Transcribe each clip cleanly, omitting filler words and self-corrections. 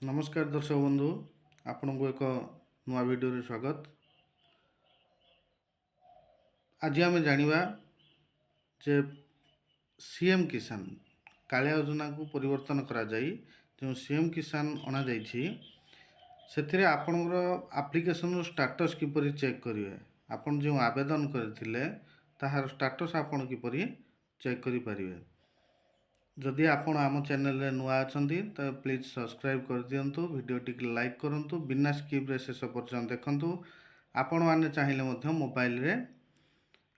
नमस्कार दर्शक बंधु आपण को एक नुआ वीडियो रे स्वागत। आज आम जानिबा जे सीएम किसान कालिया योजना को परिवर्तन करा जाई जो सीएम किसान अना जाइछि सेथिरे आपणकर एप्लिकेशन स्टेटस किपरि चेक करिवे। आपण जो आवेदन करथिले ताहार स्टेटस आपण किपरि चेक करि परिवे। जदि आपण आम चैनल रे नुआ अछंती तो प्लीज सब्सक्राइब कर दियंतु, वीडियो टिक लाइक करंतु, बिना स्किप रे शेष पर्यंत देखंतु। आपण माने चाहिले मध्य मोबाइल रे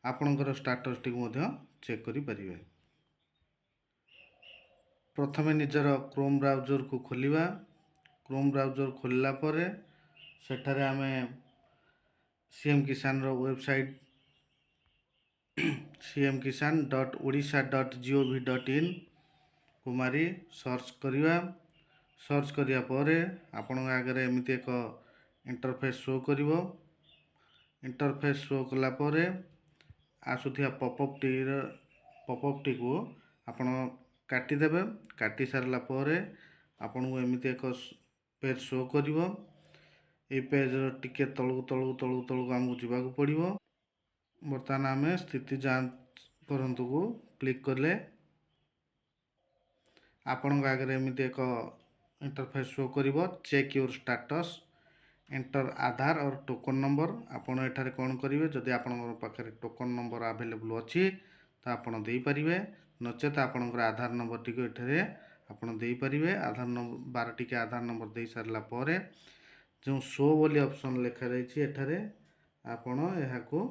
आपणकर स्टेटस टिक मध्य चेक करि परिवे। प्रथमे निजर क्रोम ब्राउजर को खोलिबा। क्रोम ब्राउजर खोलला परे सेठारे आमे सीएम किसान रो वेबसाइट cmkisan.odisha.gov.in कुमारी सर्च करिवा। सर्च करिया परे आपण आगे एमती एक इंटरफेस शो करिवो। इंटरफेस शो कला परे आसुथिया पॉपअप टी को आपण काटी देबे। काटी सारला परे आपण को एमती एक पेज शो करिवो। ए पेज टिके तळु हमकु जिबाकू पड़िवो। बर्तमान आमे स्थिति जांच करंतु को क्लिक करले आपण आगे एमती एक इंटरफेस शो करिवो। Check your status, enter Aadhaar और टोकन नंबर। आपण एठारे कोन करिवे, जदि आपण पाखरे टोकन नंबर अवेलेबल अछि तो आपण देई परिवे, नचेत आपणकर आधार नंबर टिको एठारे आपण देई परिवे। आधार नंबर 12 टिके आधार नंबर देई सारला परे जो शो बोली ऑप्शन लिखा रही एठारे आपण एहाको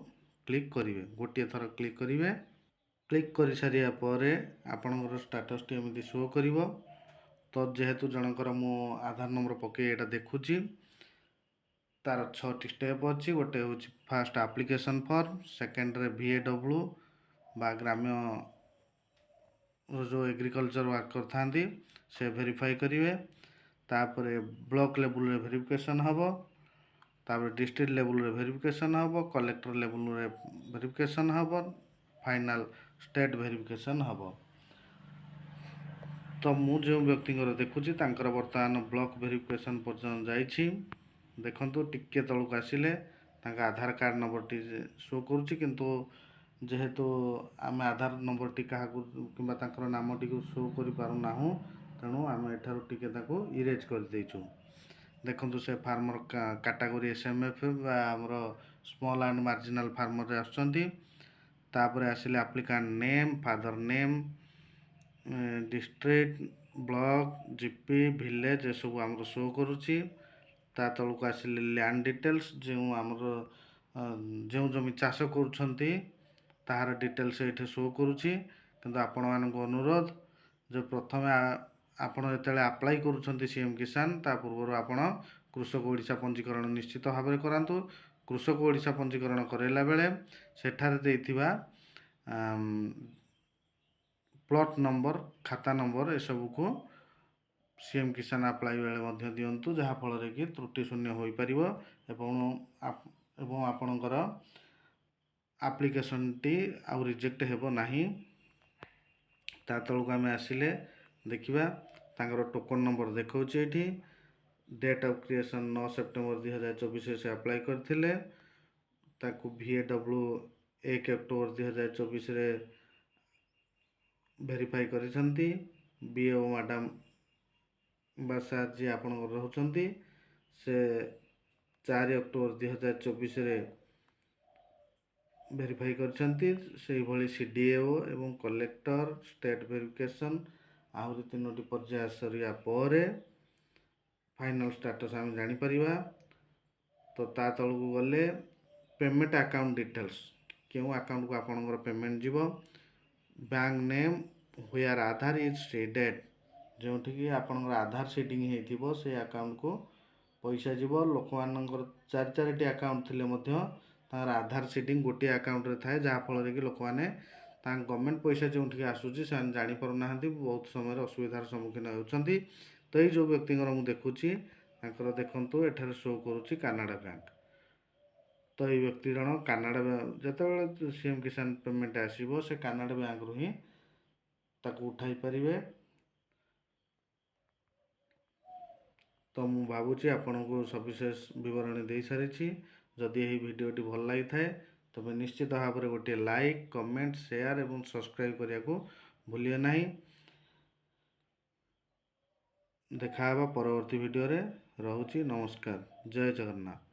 क्लिक करिवे। गोटे थर क्लिक करिवे। क्लिक कर सारिया परे आपणकर स्टेटस टी एमती शो करिवो। तो जेहेतु जनकर मो आधार नंबर पके एटा देखुची तार 6टी स्टेप अछि। गोटे होची फर्स्ट एप्लिकेशन फॉर्म, सेकंड रे VAW बा ग्राम्य जो एग्रीकल्चर वर्कर थांदी से वेरीफाई करिवे। तापरे ब्लॉक लेवल रे वेरिफिकेशन हबो, तापर डिस्ट्रिक्ट लेवल रे वेरिफिकेशन हबो, कलेक्टर लेवल रे वेरिफिकेशन हबो, फाइनल स्टेट वेरिफिकेशन हबो। तो मु जो व्यक्ति देखुची तांकर वर्तमान ब्लॉक वेरिफिकेशन पर्यंत जाइछि। देखंतु टिके तळक आसिले तांका आधार कार्ड नंबर टी शो करूची, किंतु जेहेतु आमे आधार नंबर टी कहा किंबा तांकर नाम टी को शो करि पारु नाहु, तेणु आमे एठारु टिके ताको इरेज कर देइछु। देखंतु से फार्मर कैटेगरी SMF बा हमरो स्मॉल एंड मार्जिनल फार्मर रे आछंती। तापरे आसिले applicant name, father name, district, block, GP, village ए सब हमरो शो करूची। ता तळक आसिले लैंड डिटेल्स जो हमरो जो जमी चाष करूछंती ताहार डिटेल्स एठे शो करूची। किंतु आपण मानको अनुरोध जो प्रथमे आपण जेतेले अप्लाई करूछंती सीएम किसान ता पूर्व आपण कृषक ओडिशा पंजीकरण निश्चित भाव में करांतु। कृषक ओडिशा पंजीकरण करेला बेले सेठारे देइथिबा प्लॉट नंबर, खाता नंबर ए सब को सीएम किसान अप्लाई बेले मध्य दियंतु, जहा फल रे कि त्रुटि शून्य होई परिबो एवं आपणकर एप्लिकेशन टी आ रिजेक्ट हेबो नाही। ता तळक आमे आसिले देखिबा तांकर टोकन नंबर देखौची एठी। डेट ऑफ क्रिएशन 9 सेप्टेम्बर 2024 से अप्लाई करथिले। ताकू VAW 1 अक्टोबर 2024 रे वेरीफाई करिसंती। BO मैडम बासा जी आपण रहउचंती से 4 अक्टोबर 2024 रे वेरीफाई करछंती। से भली CDAO एवं कलेक्टर स्टेट वेरिफिकेशन आहुरी 3टी पर्याय सरिया परे फाइनल स्टेटस आम जानी परिबा। तो ता तळकू गले पेमेंट अकाउंट डिटेल्स, क्यों अकाउंट को आपनकर पेमेंट जीवो, bank name where Aadhaar is seeded, जो कि आपनकर आधार सीडिंग हेथिबो से अकाउंट को पैसा जीवो। लोक मानकर 4-4टी अकाउंट थिले मध्य तार आधार सीडिंग गोटे अकाउंट रे थाए, जहा फल रे कि लोक माने गवर्नमेंट पैसा जो आसूची से जानी पारु नाहंती, बहुत समय असुविधार सम्मुखीन होउछंती। तो ये जो व्यक्ति मु देखुची तांकर देखंतु एठारे शो करूची कनाडा बैंक। तो ये व्यक्ति जन कनाडा जेतेबेले सीएम किसान पेमेंट आसीबो से कनाडा बैंक रु ही ताकू उठाई परिवे। ତ ମୁଁ ଭାବୁଛି ଆପଣଙ୍କୁ ସବିଶେଷ ବିବରଣୀ ଦେଇସାରିଛି। ଯଦି ଏହି ଭିଡ଼ିଓଟି ଭଲ ଲାଗିଥାଏ ତେବେ ନିଶ୍ଚିତ ଭାବରେ ଗୋଟିଏ ଲାଇକ୍, କମେଣ୍ଟ, ସେୟାର ଏବଂ ସବସ୍କ୍ରାଇବ୍ କରିବାକୁ ଭୁଲିବେ ନାହିଁ। ଦେଖା ହେବା ପରବର୍ତ୍ତୀ ଭିଡ଼ିଓରେ। ରହୁଛି, ନମସ୍କାର, ଜୟ ଜଗନ୍ନାଥ।